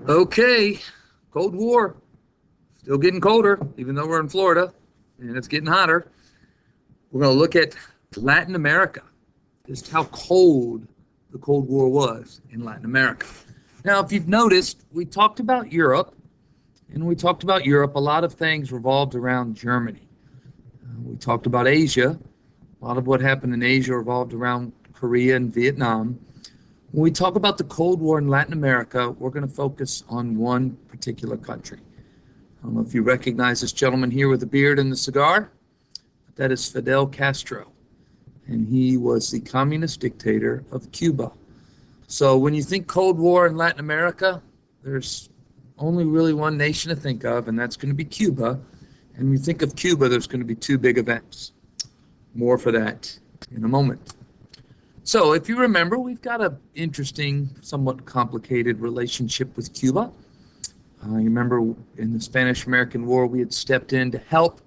Okay, Cold War, still getting colder, even though we're in Florida, and it's getting hotter. We're going to look at Latin America, just how cold the Cold War was in Latin America. Now, if you've noticed, we talked about Europe, and we talked about Europe, a lot of things revolved around Germany. We talked about Asia. A lot of what happened in Asia revolved around Korea and Vietnam. When we talk about the Cold War in Latin America, we're going to focus on one particular country. I don't know if you recognize this gentleman here with the beard and the cigar. That is Fidel Castro, and he was the communist dictator of Cuba. So when you think Cold War in Latin America, there's only really one nation to think of, and that's going to be Cuba. And when you think of Cuba, there's going to be two big events. More for that in a moment. So if you remember, we've got an interesting, somewhat complicated relationship with Cuba. You remember in the Spanish-American War, we had stepped in to help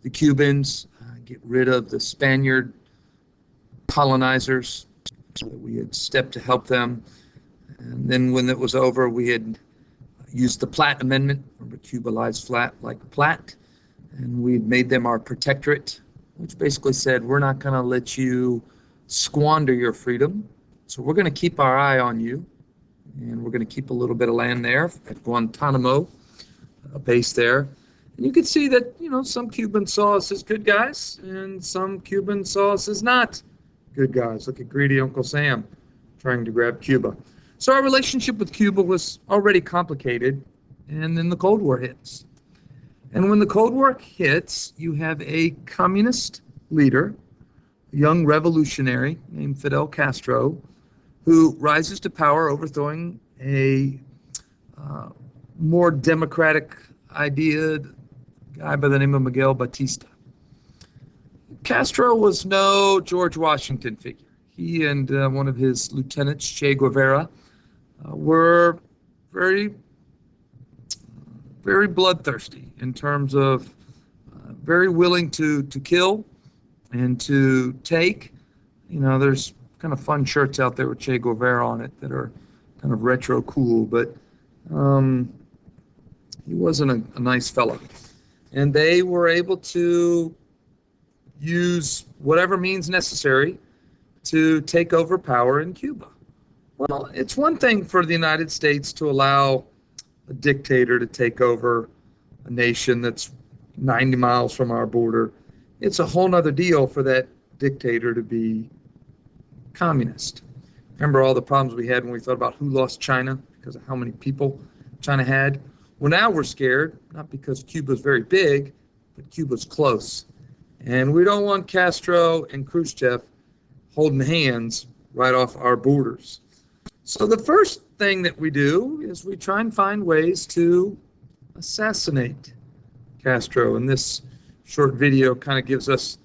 the Cubans get rid of the Spaniard colonizers. We had stepped to help them. And then when it was over, we had used the Platt Amendment. Remember, Cuba lies flat like Platt. And we made them our protectorate, which basically said, we're not going to let you squander your freedom. So we're going to keep our eye on you. And we're going to keep a little bit of land there at Guantanamo, a base there. And you can see that, some Cubans saw us as good guys, and some Cubans saw us as not good guys. Look at greedy Uncle Sam trying to grab Cuba. So our relationship with Cuba was already complicated, and then the Cold War hits. And when the Cold War hits, you have a communist leader, a young revolutionary named Fidel Castro, who rises to power overthrowing a more democratic idea guy by the name of Miguel Batista. Castro was no George Washington figure. He and one of his lieutenants, Che Guevara, were very, very bloodthirsty in terms of very willing to kill and to take. There's kind of fun shirts out there with Che Guevara on it that are kind of retro cool, but he wasn't a nice fellow. And they were able to use whatever means necessary to take over power in Cuba. Well, it's one thing for the United States to allow a dictator to take over a nation that's 90 miles from our border. It's a whole other deal for that dictator to be communist. Remember all the problems we had when we thought about who lost China because of how many people China had? Well, now we're scared, not because Cuba's very big, but Cuba's close. And we don't want Castro and Khrushchev holding hands right off our borders. So the first thing that we do is we try and find ways to assassinate Castro. And this short video kind of gives us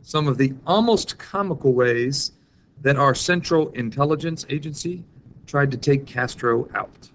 some of the almost comical ways that our Central Intelligence Agency tried to take Castro out.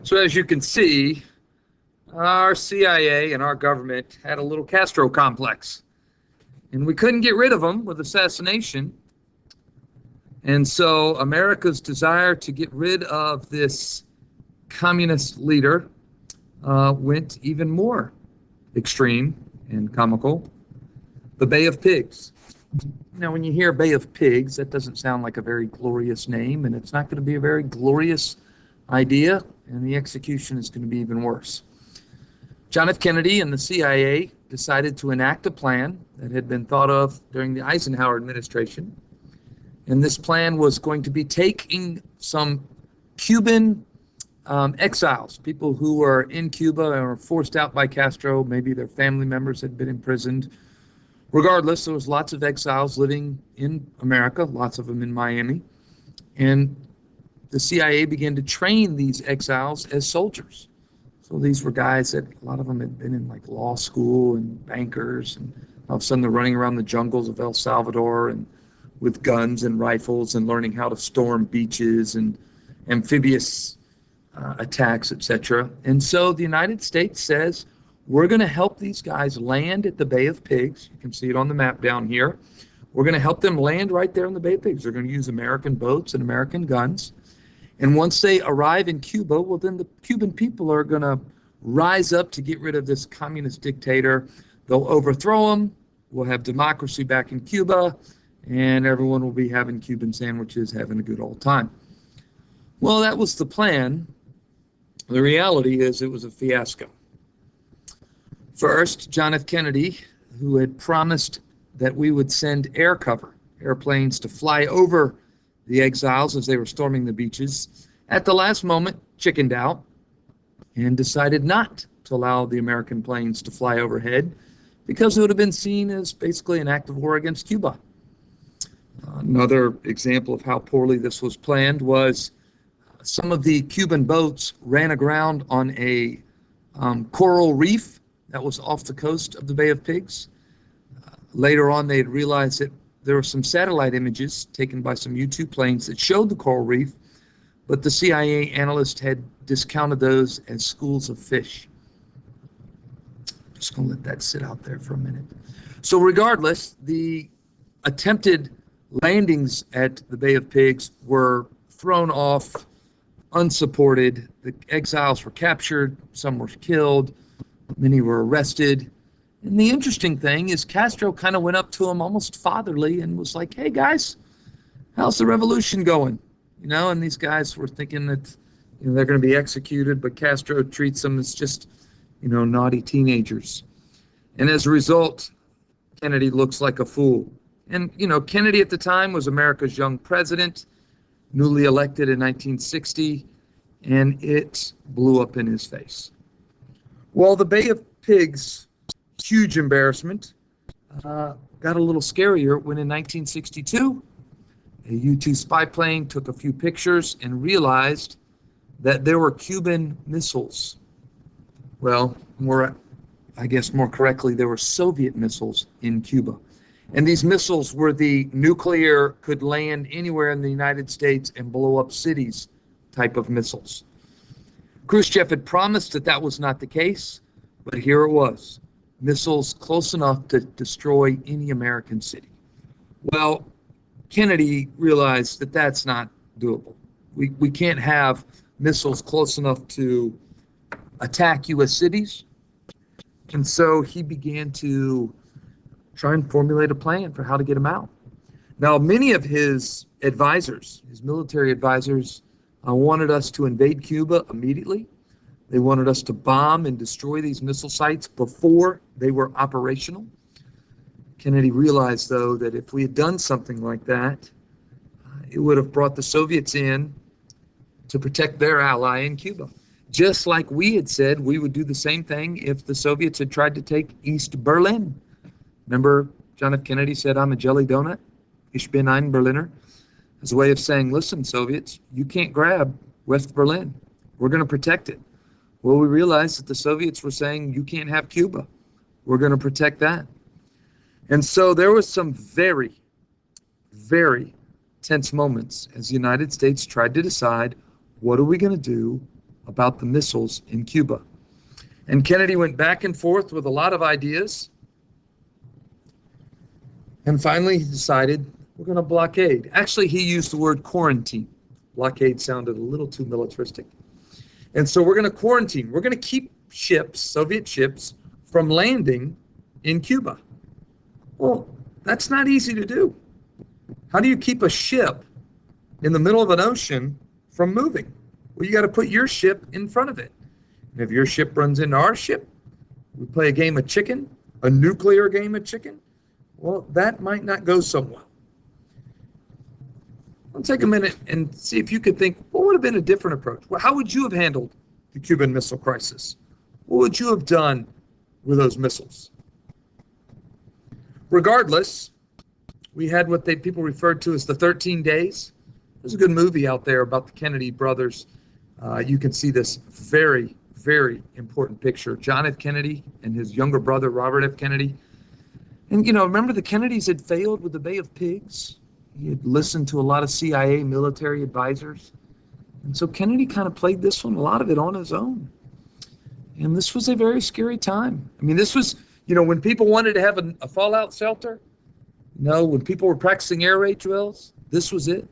So as you can see, our CIA and our government had a little Castro complex. And we couldn't get rid of him with assassination. And so America's desire to get rid of this communist leader went even more extreme and comical. The Bay of Pigs. Now, when you hear Bay of Pigs, that doesn't sound like a very glorious name, and it's not going to be a very glorious idea, and the execution is going to be even worse. John F. Kennedy and the CIA decided to enact a plan that had been thought of during the Eisenhower administration, and this plan was going to be taking some Cuban exiles, people who were in Cuba and were forced out by Castro. Maybe their family members had been imprisoned. Regardless, there was lots of exiles living in America, lots of them in Miami, and the CIA began to train these exiles as soldiers. So these were guys that a lot of them had been in like law school and bankers, and all of a sudden they're running around the jungles of El Salvador and with guns and rifles and learning how to storm beaches and amphibious attacks, etc. And so the United States says, we're going to help these guys land at the Bay of Pigs. You can see it on the map down here. We're going to help them land right there in the Bay of Pigs. They're going to use American boats and American guns. And once they arrive in Cuba, well, then the Cuban people are going to rise up to get rid of this communist dictator. They'll overthrow him. We'll have democracy back in Cuba, and everyone will be having Cuban sandwiches, having a good old time. Well, that was the plan. The reality is it was a fiasco. First, John F. Kennedy, who had promised that we would send air cover, airplanes to fly over the exiles as they were storming the beaches, at the last moment chickened out and decided not to allow the American planes to fly overhead because it would have been seen as basically an act of war against Cuba. Another example of how poorly this was planned was some of the Cuban boats ran aground on a coral reef that was off the coast of the Bay of Pigs. Later on, they had realized that there were some satellite images taken by some U-2 planes that showed the coral reef, but the CIA analyst had discounted those as schools of fish. Just going to let that sit out there for a minute. So regardless, the attempted landings at the Bay of Pigs were thrown off, unsupported. The exiles were captured, some were killed, many were arrested. And the interesting thing is Castro kind of went up to them almost fatherly and was like, hey guys, how's the revolution going? You know, and these guys were thinking that, you know, they're going to be executed, but Castro treats them as just, you know, naughty teenagers. And as a result, Kennedy looks like a fool. And, you know, Kennedy at the time was America's young president, newly elected in 1960, and it blew up in his face. Well, the Bay of Pigs, huge embarrassment, got a little scarier when in 1962, a U-2 spy plane took a few pictures and realized that there were Cuban missiles. Well, I guess more correctly, there were Soviet missiles in Cuba. And these missiles were the nuclear, could land anywhere in the United States and blow up cities type of missiles. Khrushchev had promised that that was not the case, but here it was. Missiles close enough to destroy any American city. Well, Kennedy realized that that's not doable. We can't have missiles close enough to attack U.S. cities. And so he began to try and formulate a plan for how to get them out. Now, many of his advisors, his military advisors, wanted us to invade Cuba immediately. They wanted us to bomb and destroy these missile sites before they were operational. Kennedy realized, though, that if we had done something like that, it would have brought the Soviets in to protect their ally in Cuba. Just like we had said we would do the same thing if the Soviets had tried to take East Berlin. Remember, John F. Kennedy said, I'm a jelly donut, ich bin ein Berliner, as a way of saying, listen, Soviets, you can't grab West Berlin. We're going to protect it. Well, we realized that the Soviets were saying, you can't have Cuba. We're going to protect that. And so there was some very, very tense moments as the United States tried to decide, what are we going to do about the missiles in Cuba? And Kennedy went back and forth with a lot of ideas. And finally, he decided, we're going to blockade. Actually, he used the word quarantine. Blockade sounded a little too militaristic. And so we're going to quarantine. We're going to keep ships, Soviet ships, from landing in Cuba. Well, that's not easy to do. How do you keep a ship in the middle of an ocean from moving? Well, you got to put your ship in front of it. And if your ship runs into our ship, we play a game of chicken, a nuclear game of chicken. Well, that might not go so well. I'll take a minute and see if you could think, what would have been a different approach? Well, how would you have handled the Cuban Missile Crisis? What would you have done with those missiles? Regardless, we had what people referred to as the 13 days. There's a good movie out there about the Kennedy brothers. You can see this very, very important picture. John F. Kennedy and his younger brother, Robert F. Kennedy. And, remember the Kennedys had failed with the Bay of Pigs? He had listened to a lot of CIA military advisors. And so Kennedy kind of played this one, a lot of it on his own. And this was a very scary time. I mean, this was, when people wanted to have a fallout shelter, when people were practicing air raid drills, this was it.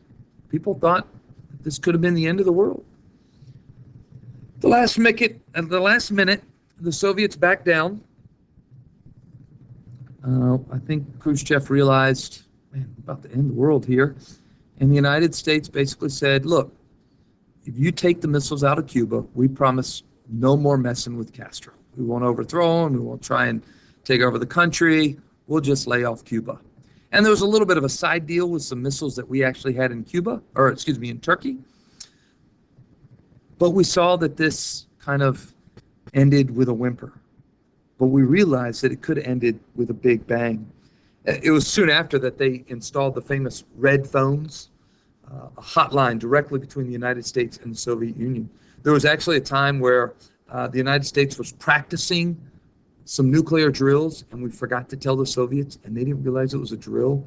People thought this could have been the end of the world. At the last minute, the Soviets backed down. I think Khrushchev realized, man, we're about to end the world here. And the United States basically said, look, if you take the missiles out of Cuba, we promise no more messing with Castro. We won't overthrow him. We won't try and take over the country. We'll just lay off Cuba. And there was a little bit of a side deal with some missiles that we actually had in in Turkey. But we saw that this kind of ended with a whimper. But we realized that it could have ended with a big bang. It was soon after that they installed the famous red phones, a hotline directly between the United States and the Soviet Union. There was actually a time where the United States was practicing some nuclear drills, and we forgot to tell the Soviets, and they didn't realize it was a drill.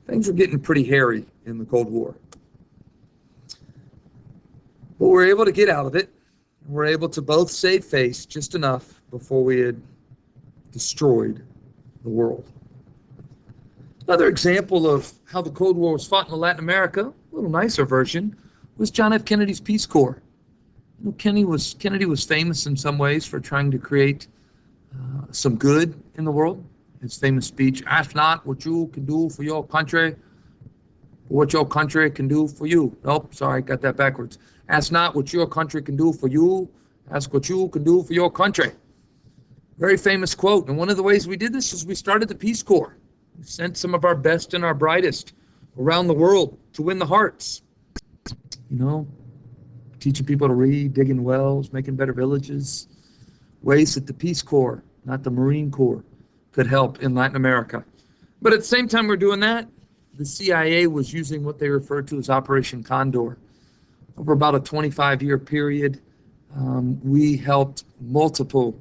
Things were getting pretty hairy in the Cold War. But we were able to get out of it. We were able to both save face just enough before we had destroyed the world. Another example of how the Cold War was fought in Latin America, a little nicer version, was John F. Kennedy's Peace Corps. Kennedy was famous in some ways for trying to create some good in the world. His famous speech, ask not what you can do for your country, but what your country can do for you. Nope, sorry, got that backwards. Ask not what your country can do for you, ask what you can do for your country. Very famous quote. And one of the ways we did this is we started the Peace Corps. We sent some of our best and our brightest around the world to win the hearts. Teaching people to read, digging wells, making better villages. Ways that the Peace Corps, not the Marine Corps, could help in Latin America. But at the same time we're doing that, the CIA was using what they referred to as Operation Condor. Over about a 25-year period, we helped multiple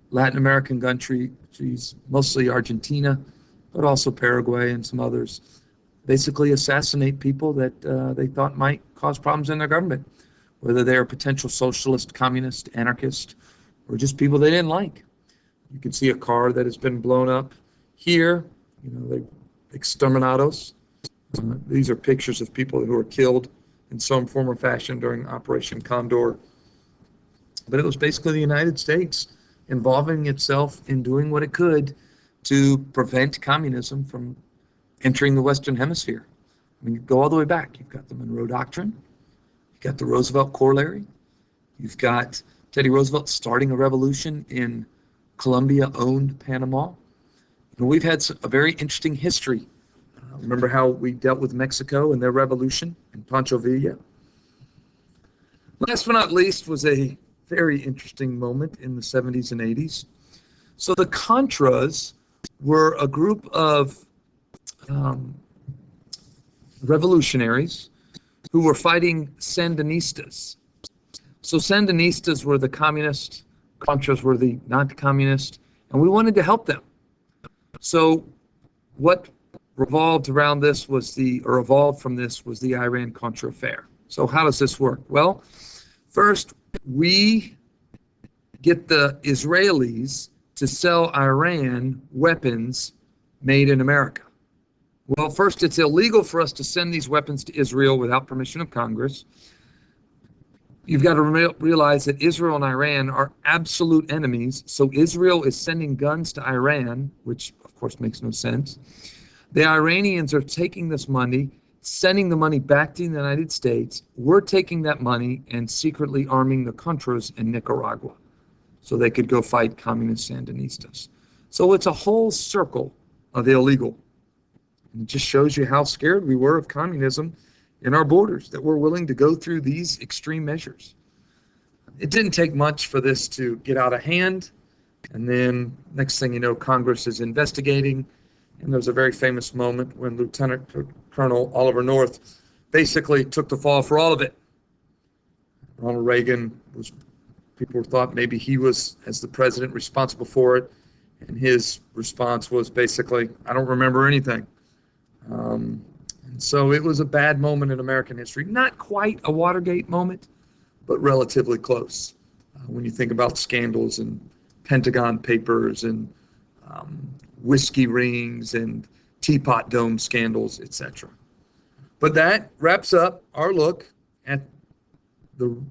Latin American countries, mostly Argentina, but also Paraguay and some others, basically assassinate people that they thought might cause problems in their government, whether they're potential socialist, communist, anarchist, or just people they didn't like. You can see a car that has been blown up here, they exterminados. These are pictures of people who were killed in some form or fashion during Operation Condor. But it was basically the United States involving itself in doing what it could to prevent communism from entering the Western Hemisphere. I mean, you go all the way back. You've got the Monroe Doctrine. You've got the Roosevelt Corollary. You've got Teddy Roosevelt starting a revolution in Colombia-owned Panama. We've had a very interesting history. Remember how we dealt with Mexico and their revolution in Pancho Villa? Last but not least was a very interesting moment in the 70s and 80s. So the Contras were a group of revolutionaries who were fighting Sandinistas. So Sandinistas were the communist, Contras were the not-communist, and we wanted to help them. So what evolved from this was the Iran-Contra affair. So how does this work? Well, first, we get the Israelis to sell Iran weapons made in America. Well, first, it's illegal for us to send these weapons to Israel without permission of Congress. You've got to realize that Israel and Iran are absolute enemies. So Israel is sending guns to Iran, which of course makes no sense. The Iranians are taking this money, sending the money back to the United States. We're taking that money and secretly arming the Contras in Nicaragua so they could go fight communist Sandinistas. So it's a whole circle of illegal. And it just shows you how scared we were of communism in our borders, that we're willing to go through these extreme measures. It didn't take much for this to get out of hand. And then next thing you know, Congress is investigating. And there's a very famous moment when Lieutenant Colonel Oliver North basically took the fall for all of it. Ronald Reagan was, people thought maybe he was, as the president, responsible for it. And his response was basically, I don't remember anything. And so it was a bad moment in American history. Not quite a Watergate moment, but relatively close. When you think about scandals and Pentagon Papers and whiskey rings and teapot dome scandals, etc. But that wraps up our look at the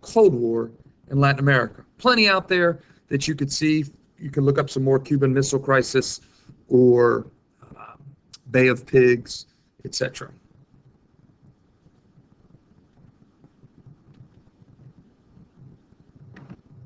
Cold War in Latin America. Plenty out there that you could see. You can look up some more Cuban Missile Crisis or Bay of Pigs, etc.